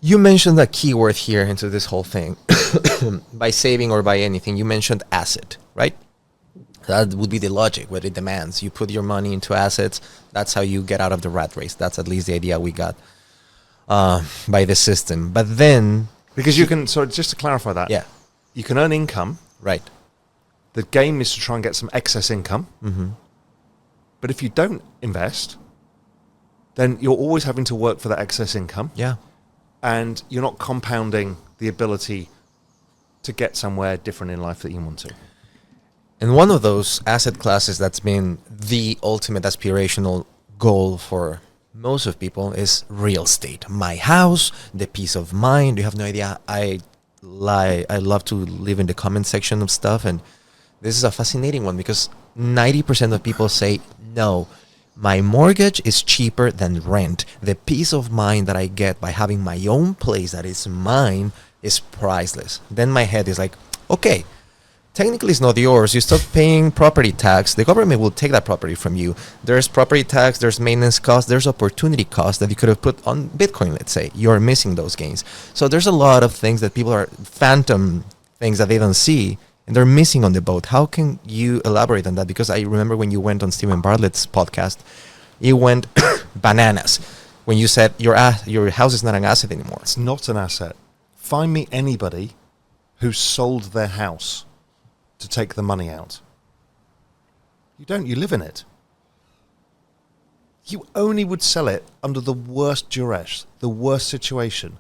You mentioned a keyword here into this whole thing. By saving or by anything, you mentioned asset, right? That would be the logic, what it demands. You put your money into assets. That's how you get out of the rat race. That's at least the idea we got by the system. But then... Because you can, so just to clarify that, Yeah. you can earn income. Right. The game is to try and get some excess income. Mm-hmm. But if you don't invest, then you're always having to work for that excess income. Yeah. And you're not compounding the ability to get somewhere different in life that you want to. And one of those asset classes that's been the ultimate aspirational goal for most of people is real estate. My house, the peace of mind. You have no idea. I love to live in the comment section of stuff. And this is a fascinating one because 90% of people say, no, my mortgage is cheaper than rent. The peace of mind that I get by having my own place that is mine is priceless. Then my head is like, okay, technically it's not yours. You stop paying property tax. The government will take that property from you. There's property tax, there's maintenance costs, there's opportunity costs that you could have put on Bitcoin, let's say. You're missing those gains. So there's a lot of things that people are phantom things that they don't see. And they're missing on the boat. How can you elaborate on that? Because I remember when you went on Stephen Bartlett's podcast, you went bananas when you said your house is not an asset anymore. It's not an asset. Find me anybody who sold their house to take the money out. You don't. You live in it. You only would sell it under the worst duress, the worst situation.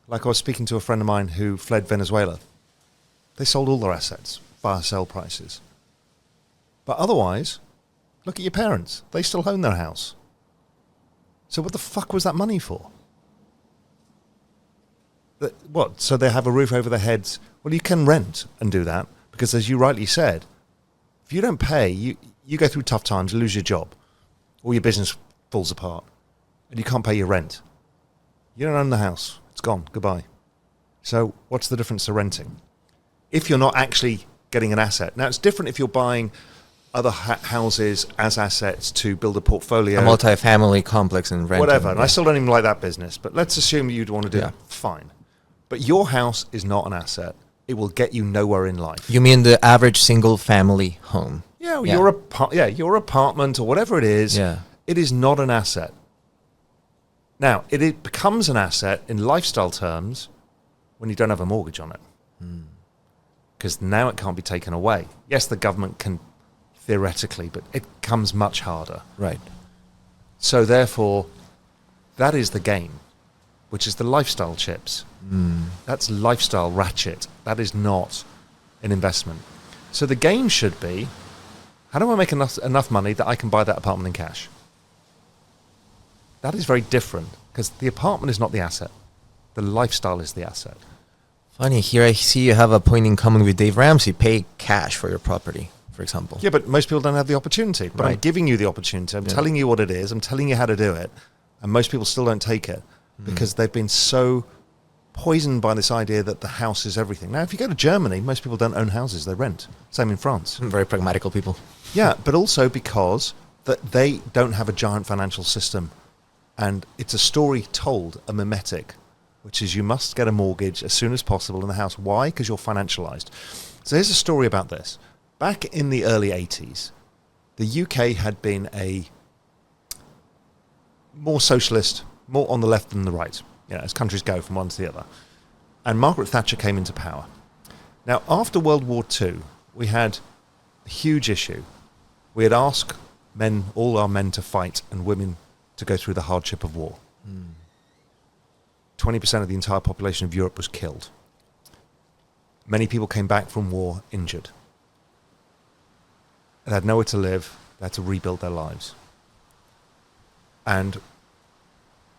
Like I was speaking to a friend of mine who fled Venezuela. They sold all their assets via sell prices. But otherwise, look at your parents. They still own their house. So what the fuck was that money for? What? So they have a roof over their heads? Well, you can rent and do that. Because as you rightly said, if you don't pay, you go through tough times, you lose your job. Or your business falls apart. And you can't pay your rent. You don't own the house. It's gone. Goodbye. So what's the difference to renting? If you're not actually getting an asset. Now, it's different if you're buying other houses as assets to build a portfolio. A multi-family complex and rent. Whatever. And I still don't even like that business. But let's assume you'd want to do that. Fine. But your house is not an asset. It will get you nowhere in life. You mean the average single-family home? Yeah, your apartment or whatever it is. Yeah. It is not an asset. Now, it becomes an asset in lifestyle terms when you don't have a mortgage on it. Because now it can't be taken away. Yes, the government can theoretically, but it comes much harder. Right. So therefore, that is the game, which is the lifestyle chips. That's lifestyle ratchet. That is not an investment. So the game should be, how do I make enough money that I can buy that apartment in cash? That is very different, because the apartment is not the asset. The lifestyle is the asset. Funny, here I see you have a point in common with Dave Ramsey. Pay cash for your property, for example. Yeah, but most people don't have the opportunity. But I'm giving you the opportunity. I'm telling you what it is. I'm telling you how to do it. And most people still don't take it because they've been so poisoned by this idea that the house is everything. Now, if you go to Germany, most people don't own houses. They rent. Same in France. Very pragmatical people. Yeah, but also because that they don't have a giant financial system. And it's a story told, a mimetic, which is you must get a mortgage as soon as possible in the house. Why? Because you're financialized. So here's a story about this. Back in the early 80s, the UK had been a more socialist, more on the left than the right, as countries go from one to the other. And Margaret Thatcher came into power. Now, after World War II, we had a huge issue. We had asked all our men to fight and women to go through the hardship of war. 20% of the entire population of Europe was killed. Many people came back from war injured. They had nowhere to live. They had to rebuild their lives. And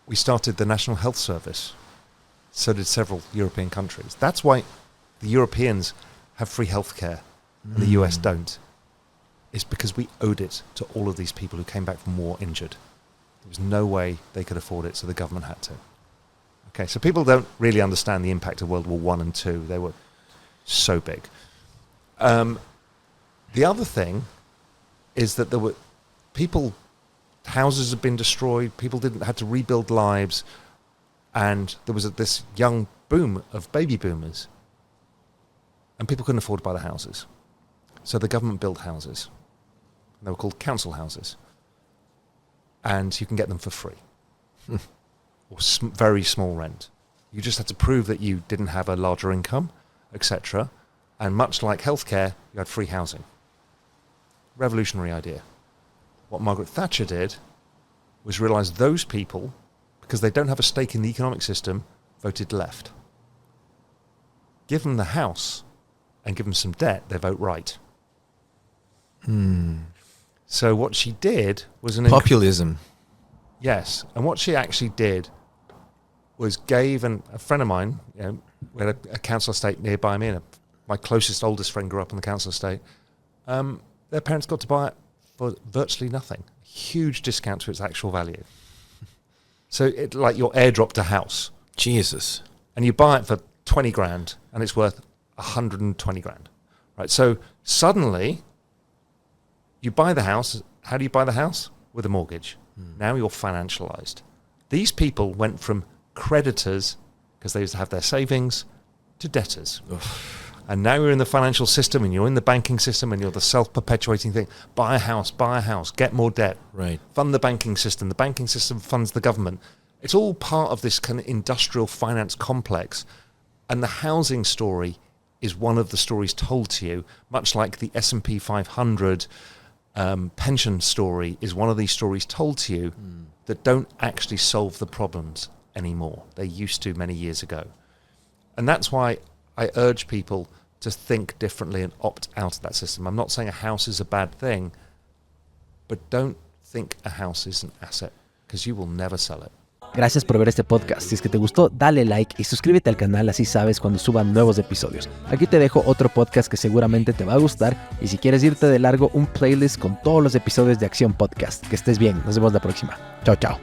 we started the National Health Service. So did several European countries. That's why the Europeans have free healthcare and the US don't. It's because we owed it to all of these people who came back from war injured. There was no way they could afford it, so the government had to. Okay, so people don't really understand the impact of World War I and II. They were so big. The other thing is that there were houses had been destroyed, people had to rebuild lives. And there was this young boom of baby boomers. And people couldn't afford to buy the houses. So the government built houses. They were called council houses. And you can get them for free. Or very small rent. You just had to prove that you didn't have a larger income, etc. And much like healthcare, you had free housing. Revolutionary idea. What Margaret Thatcher did was realise those people, because they don't have a stake in the economic system, voted left. Give them the house and give them some debt, they vote right. So what she did was Populism. Yes, and what she actually did was gave a friend of mine, we had a council estate nearby me, and my closest, oldest friend grew up on the council estate. Their parents got to buy it for virtually nothing. Huge discount to its actual value. So it like your airdropped a house. Jesus. And you buy it for 20 grand and it's worth 120 grand. Right? So suddenly you buy the house. How do you buy the house? With a mortgage. Now you're financialized. These people went from creditors, because they used to have their savings, to debtors. And now you're in the financial system and you're in the banking system and you're the self-perpetuating thing. Buy a house, get more debt. Right. Fund the banking system. The banking system funds the government. It's all part of this kind of industrial finance complex. And the housing story is one of the stories told to you, much like the S&P 500 pension story is one of these stories told to you that don't actually solve the problems anymore. They used to many years ago. And that's why I urge people to think differently and opt out of that system. I'm not saying a house is a bad thing, but don't think a house is an asset, because you will never sell it. Gracias por ver este podcast. Si es que te gustó, dale like y suscríbete al canal, así sabes cuando suban nuevos episodios. Aquí te dejo otro podcast que seguramente te va a gustar, y si quieres irte de largo, un playlist con todos los episodios de Acción Podcast. Que estés bien, nos vemos la próxima. Chao, chao.